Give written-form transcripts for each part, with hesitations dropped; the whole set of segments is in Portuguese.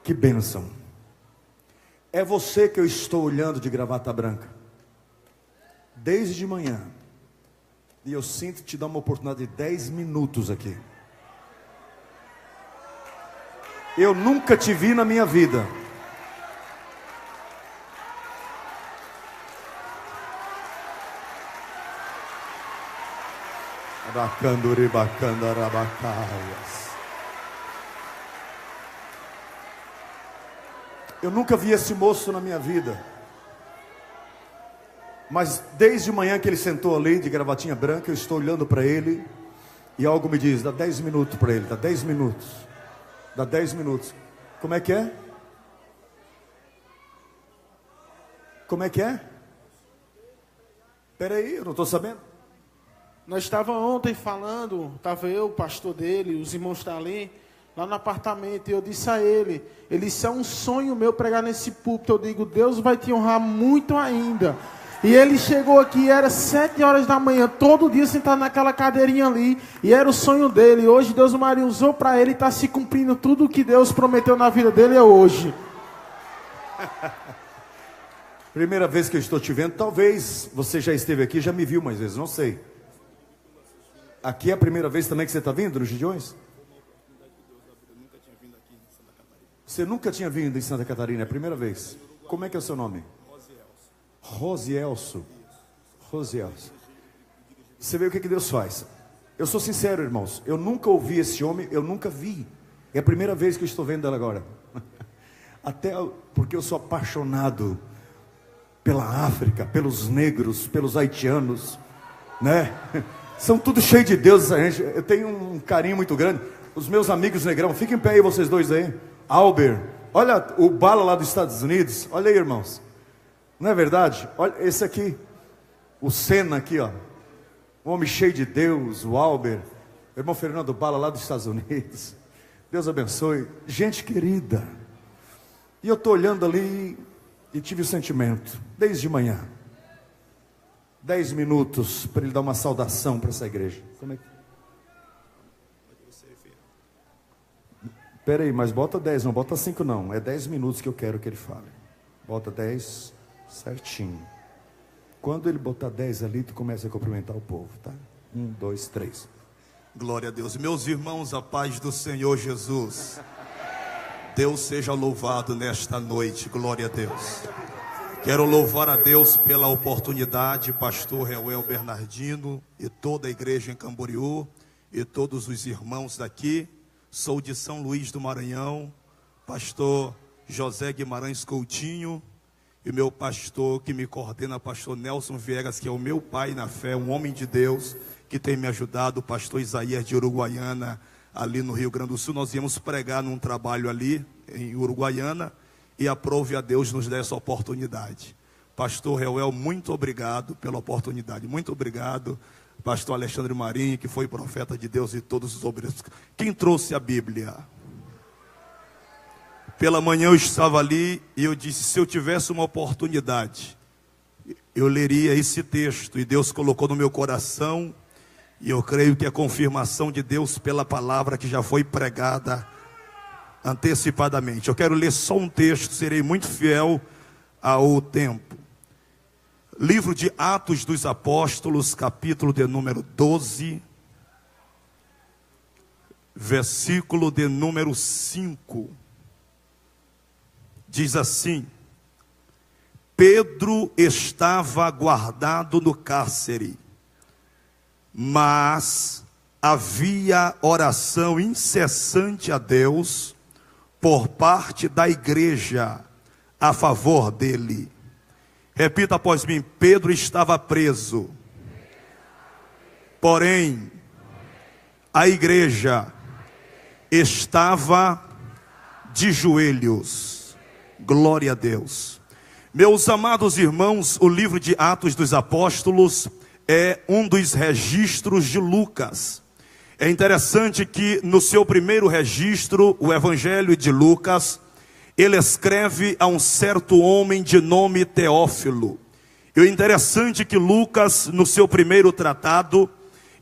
Que bênção. É você que eu estou olhando de gravata branca desde de manhã. E eu sinto te dar uma oportunidade de 10 minutos aqui. Eu nunca te vi na minha vida. Eu nunca vi esse moço na minha vida. Mas desde manhã que ele sentou ali de gravatinha branca, eu estou olhando para ele e algo me diz, dá 10 minutos para ele, dá 10 minutos. Dá 10 minutos. Como é que é? Como é que é? Espera aí, eu não estou sabendo. Nós estávamos ontem falando, estava eu, o pastor dele, os irmãos estão ali, lá no apartamento, e eu disse a ele, isso é um sonho meu pregar nesse púlpito. Eu digo, Deus vai te honrar muito ainda. E ele chegou aqui, era 7 horas da manhã, todo dia sentado naquela cadeirinha ali, e era o sonho dele. Hoje Deus Maria usou para ele, está se cumprindo tudo o que Deus prometeu na vida dele é hoje. Primeira vez que eu estou te vendo, talvez você já esteve aqui, já me viu mais vezes, não sei. Aqui é a primeira vez também que você está vindo nos Gideões? Você nunca tinha vindo em Santa Catarina, é a primeira vez. Como é que é o seu nome? Rosielso. Você vê o que Deus faz. Eu sou sincero, irmãos, eu nunca ouvi esse homem, eu nunca vi. É a primeira vez que eu estou vendo ela agora. Até porque eu sou apaixonado pela África, pelos negros, pelos haitianos, né? São tudo cheio de Deus, gente. Eu tenho um carinho muito grande. Os meus amigos negrão, fiquem em pé aí vocês dois aí. Albert, olha o Bala lá dos Estados Unidos. Olha aí, irmãos. Não é verdade? Olha esse aqui, o Senna aqui, ó. Um homem cheio de Deus, o Albert. O irmão Fernando Bala lá dos Estados Unidos. Deus abençoe. Gente querida. E eu estou olhando ali e tive o sentimento, desde manhã. 10 minutos para ele dar uma saudação para essa igreja. Como é que... Espera aí, mas bota 10, não bota 5 não. É 10 minutos que eu quero que ele fale. Bota 10 certinho. Quando ele botar 10 ali, tu começa a cumprimentar o povo, tá? 1, 2, 3. Glória a Deus. Meus irmãos, a paz do Senhor Jesus. Deus seja louvado nesta noite. Glória a Deus. Quero louvar a Deus pela oportunidade, pastor Reuel Bernardino e toda a igreja em Camboriú e todos os irmãos daqui. Sou de São Luís do Maranhão, pastor José Guimarães Coutinho, e o meu pastor que me coordena, pastor Nelson Viegas, que é o meu pai na fé, um homem de Deus, que tem me ajudado, o pastor Isaías de Uruguaiana, ali no Rio Grande do Sul. Nós íamos pregar num trabalho ali em Uruguaiana, e aprove a Deus nos dar essa oportunidade. Pastor Reuel, muito obrigado pela oportunidade. Muito obrigado, pastor Alexandre Marinho, que foi profeta de Deus, e todos os obreiros. Quem trouxe a Bíblia? Pela manhã eu estava ali e eu disse, se eu tivesse uma oportunidade, eu leria esse texto. E Deus colocou no meu coração, e eu creio que é confirmação de Deus pela palavra que já foi pregada antecipadamente. Eu quero ler só um texto, serei muito fiel ao tempo. Livro de Atos dos Apóstolos, capítulo de número 12, versículo de número 5. Diz assim: Pedro estava guardado no cárcere, mas havia oração incessante a Deus por parte da igreja a favor dele. Repita após mim: Pedro estava preso, porém a igreja estava de joelhos. Glória a Deus. Meus amados irmãos, o livro de Atos dos Apóstolos é um dos registros de Lucas. É interessante que no seu primeiro registro, o Evangelho de Lucas, ele escreve a um certo homem de nome Teófilo. E o interessante é que Lucas, no seu primeiro tratado,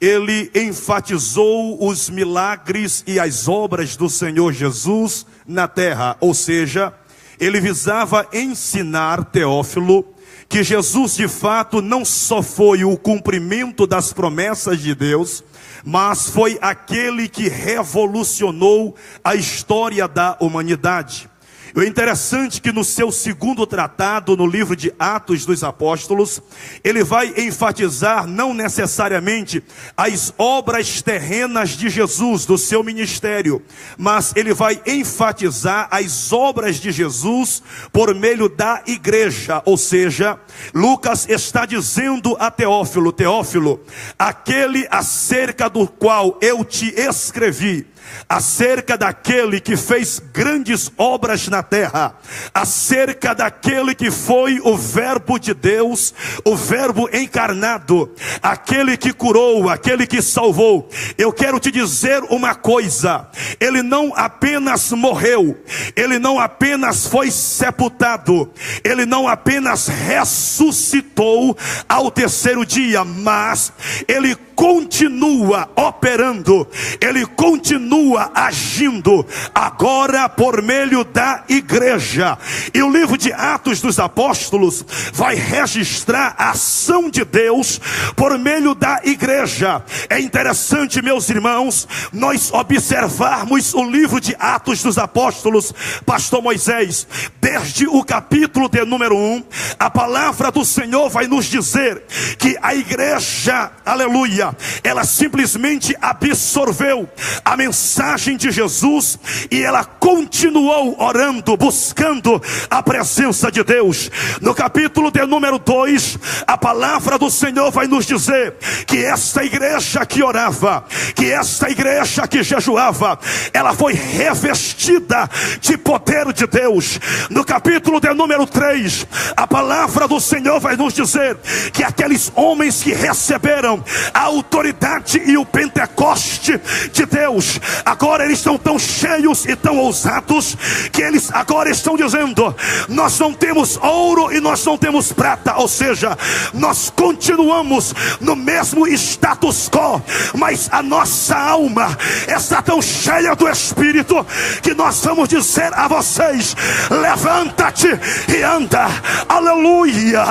ele enfatizou os milagres e as obras do Senhor Jesus na terra. Ou seja, ele visava ensinar Teófilo que Jesus de fato não só foi o cumprimento das promessas de Deus, mas foi aquele que revolucionou a história da humanidade. O interessante que no seu segundo tratado, no livro de Atos dos Apóstolos, ele vai enfatizar não necessariamente as obras terrenas de Jesus, do seu ministério, mas ele vai enfatizar as obras de Jesus por meio da igreja. Ou seja, Lucas está dizendo a Teófilo: Teófilo, aquele acerca do qual eu te escrevi, acerca daquele que fez grandes obras na terra, acerca daquele que foi o verbo de Deus, o verbo encarnado, aquele que curou, aquele que salvou. Eu quero te dizer uma coisa: ele não apenas morreu, ele não apenas foi sepultado, ele não apenas ressuscitou ao terceiro dia, mas ele continua operando, ele continua agindo agora por meio da igreja. E o livro de Atos dos Apóstolos vai registrar a ação de Deus por meio da igreja. É interessante, meus irmãos, nós observarmos o livro de Atos dos Apóstolos, pastor Moisés, desde o capítulo de número 1, a palavra do Senhor vai nos dizer que a igreja, aleluia, ela simplesmente absorveu a mensagem de Jesus e ela continuou orando, buscando a presença de Deus. No capítulo de número 2, a palavra do Senhor vai nos dizer que esta igreja que orava, que esta igreja que jejuava, ela foi revestida de poder de Deus. No capítulo de número 3, a palavra do Senhor vai nos dizer que aqueles homens que receberam a autoridade e o Pentecoste de Deus, agora eles estão tão cheios e tão ousados que eles agora estão dizendo: nós não temos ouro e nós não temos prata, ou seja, nós continuamos no mesmo status quo, mas a nossa alma está tão cheia do Espírito que nós vamos dizer a vocês: levanta-te e anda, aleluia.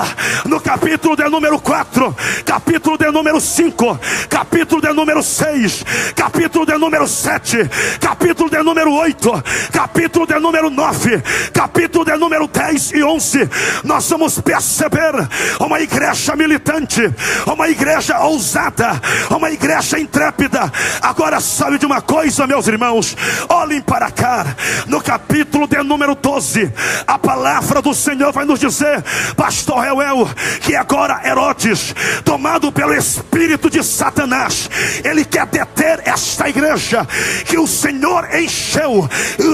No capítulo de número 4, capítulo de número 5, capítulo de número 6, capítulo de número 7, capítulo de número 8, capítulo de número 9, capítulo de número 10 e 11, nós vamos perceber uma igreja militante, uma igreja ousada, uma igreja intrépida. Agora, sabe de uma coisa, meus irmãos? Olhem para cá. No capítulo de número 12, a palavra do Senhor vai nos dizer, pastor Reuel, que agora Herodes, tomado pelo espírito de Satanás, ele quer deter esta igreja que o Senhor encheu.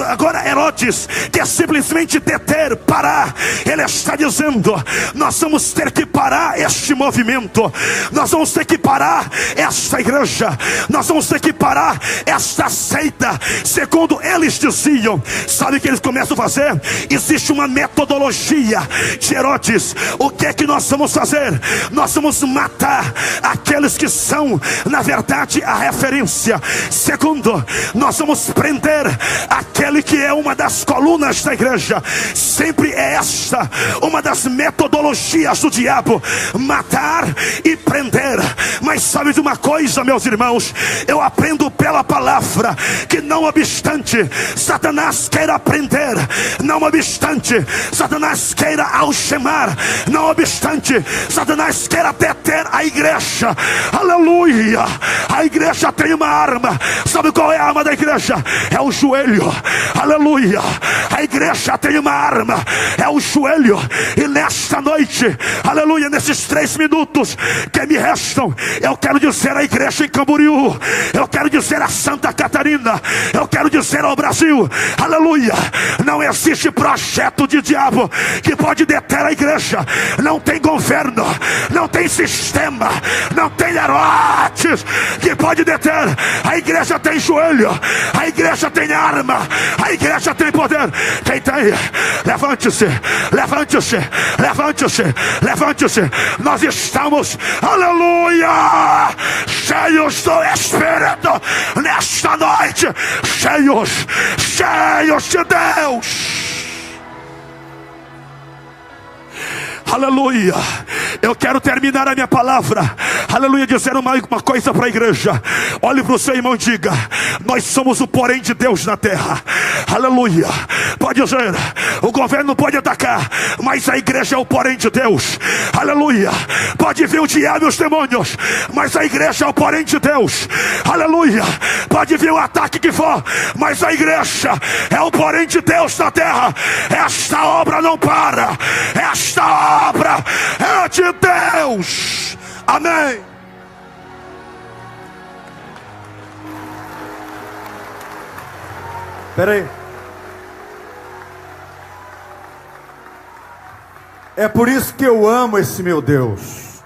Agora Herodes quer simplesmente deter, parar. Ele está dizendo: nós vamos ter que parar este movimento, nós vamos ter que parar esta igreja, nós vamos ter que parar esta seita. Segundo eles diziam, sabe o que eles começam a fazer? Existe uma metodologia de Herodes. O que é que nós vamos fazer? Nós vamos matar aqueles que são, na verdade, a referência. Segundo, nós vamos prender aquele que é uma das colunas da igreja. Sempre é esta uma das metodologias do diabo: matar e prender. Mas sabe de uma coisa, meus irmãos? Eu aprendo pela palavra que não obstante Satanás queira prender, não obstante Satanás queira algemar, não obstante Satanás queira deter a igreja, aleluia, a igreja tem uma arma. Sabe qual é a arma da igreja? É o joelho, aleluia. A igreja tem uma arma, é o joelho. E nesta noite, aleluia, nesses 3 minutos que me restam, eu quero dizer à igreja em Camboriú, eu quero dizer a Santa Catarina, eu quero dizer ao Brasil, aleluia, não existe projeto de diabo que pode deter a igreja. Não tem governo, não tem sistema, não tem Herodes que pode deter. A igreja tem joelho, a igreja tem arma, a igreja tem poder. Quem tem, levante-se, levante-se, levante-se, levante-se. Nós estamos, aleluia, cheios do Espírito nesta noite, cheios, cheios de Deus. Aleluia. Eu quero terminar a minha palavra, aleluia, dizendo uma coisa para a igreja. Olhe para o seu irmão e diga: nós somos o porém de Deus na terra. Aleluia. Pode dizer, o governo pode atacar, mas a igreja é o porém de Deus. Aleluia. Pode vir o diabo e os demônios, mas a igreja é o porém de Deus. Aleluia. Pode vir o ataque que for, mas a igreja é o porém de Deus na terra. Esta obra não para, esta obra é de Deus. Amém. Espera aí. É por isso que eu amo esse meu Deus.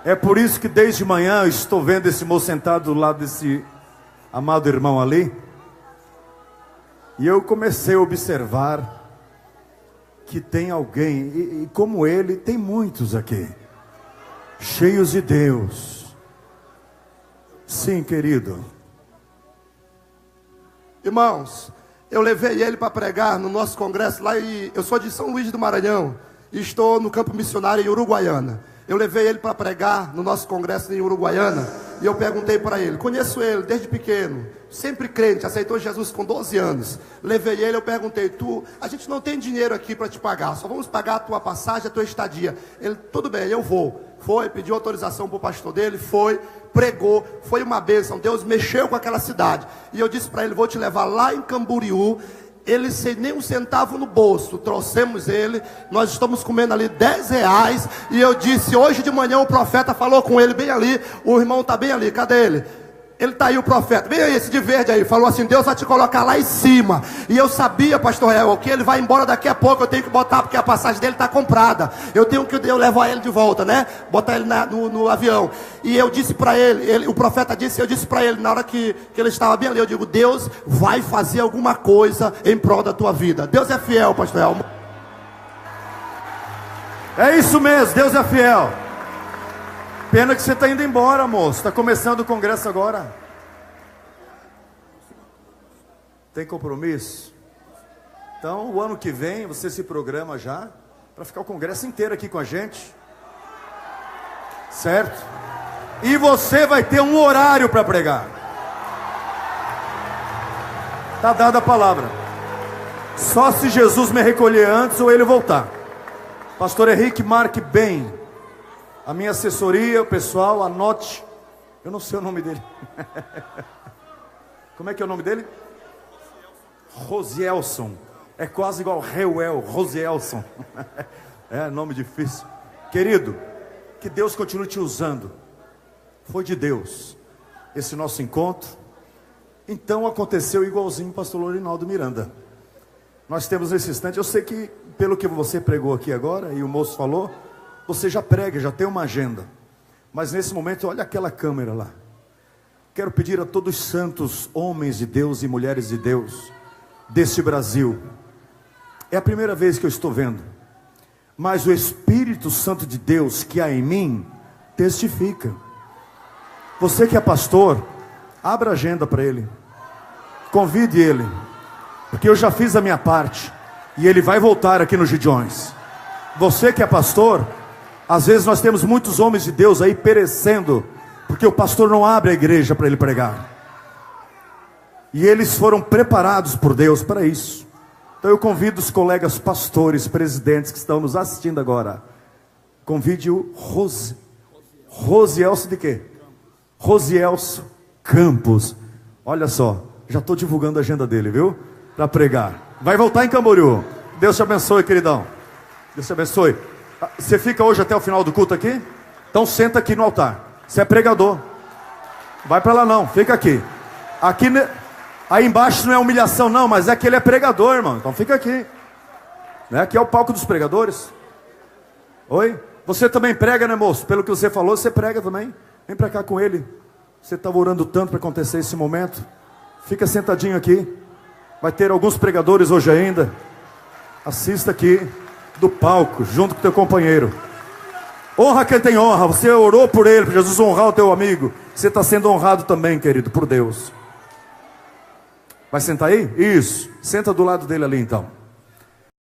É por isso que desde manhã eu estou vendo esse moço sentado do lado desse amado irmão ali. E eu comecei a observar que tem alguém, e como ele, tem muitos aqui, cheios de Deus. Sim, querido. Irmãos, eu levei ele para pregar no nosso congresso lá, e eu sou de São Luís do Maranhão, e estou no campo missionário em Uruguaiana. Eu levei ele para pregar no nosso congresso em Uruguaiana, e eu perguntei para ele, conheço ele desde pequeno, sempre crente, aceitou Jesus com 12 anos. Levei ele, eu perguntei, a gente não tem dinheiro aqui para te pagar, só vamos pagar a tua passagem, a tua estadia. Ele, tudo bem, eu vou. Foi, pediu autorização para o pastor dele, foi, pregou, foi uma bênção. Deus mexeu com aquela cidade. E eu disse para ele, vou te levar lá em Camboriú. Ele sem nem um centavo no bolso, trouxemos ele, nós estamos comendo ali R$10, e eu disse, hoje de manhã o profeta falou com ele bem ali, o irmão está bem ali, cadê ele? Ele está aí, o profeta, vem aí, esse de verde aí, falou assim, Deus vai te colocar lá em cima. E eu sabia, pastor Real, que ele vai embora daqui a pouco, eu tenho que botar, porque a passagem dele está comprada, eu levar ele de volta, né, botar ele no avião. E eu disse para ele, o profeta disse, eu disse para ele, na hora que ele estava bem ali, eu digo, Deus vai fazer alguma coisa em prol da tua vida. Deus é fiel, pastor Real. É isso mesmo, Deus é fiel. Pena que você está indo embora, moço. Está começando o congresso agora. Tem compromisso? Então, o ano que vem, você se programa já para ficar o congresso inteiro aqui com a gente. Certo? E você vai ter um horário para pregar. Está dada a palavra. Só se Jesus me recolher antes ou ele voltar. Pastor Henrique, marque bem a minha assessoria, o pessoal, anote. Eu não sei o nome dele. Como é que é o nome dele? Rosielson. É quase igual Reuel, Rosielson. É nome difícil. Querido, que Deus continue te usando. Foi de Deus esse nosso encontro. Então aconteceu igualzinho o pastor Lorinaldo Miranda. Nós temos nesse instante, eu sei que pelo que você pregou aqui agora, e o moço falou, você já prega, já tem uma agenda. Mas nesse momento, olha aquela câmera lá. Quero pedir a todos os santos, homens de Deus e mulheres de Deus, deste Brasil. É a primeira vez que eu estou vendo. Mas o Espírito Santo de Deus que há em mim, testifica. Você que é pastor, abra a agenda para ele. Convide ele. Porque eu já fiz a minha parte. E ele vai voltar aqui nos Gideões. Você que é pastor, às vezes nós temos muitos homens de Deus aí perecendo, porque o pastor não abre a igreja para ele pregar. E eles foram preparados por Deus para isso. Então eu convido os colegas pastores, presidentes que estão nos assistindo agora. Convide o Rosielso de quê? Rosielso Campos. Olha só, já estou divulgando a agenda dele, viu? Para pregar. Vai voltar em Camboriú. Deus te abençoe, queridão. Deus te abençoe. Você fica hoje até o final do culto aqui? Então senta aqui no altar. Você é pregador. Vai para lá não, fica aqui. Aí embaixo não é humilhação não, mas é que ele é pregador, irmão. Então fica aqui. Né? Aqui é o palco dos pregadores. Oi? Você também prega, né, moço? Pelo que você falou, você prega também. Vem para cá com ele. Você estava orando tanto para acontecer esse momento. Fica sentadinho aqui. Vai ter alguns pregadores hoje ainda. Assista aqui do palco, junto com o teu companheiro. Honra quem tem honra. Você orou por ele, para Jesus honrar o teu amigo. Você está sendo honrado também, querido, por Deus. Vai sentar aí? Isso. Senta do lado dele ali então.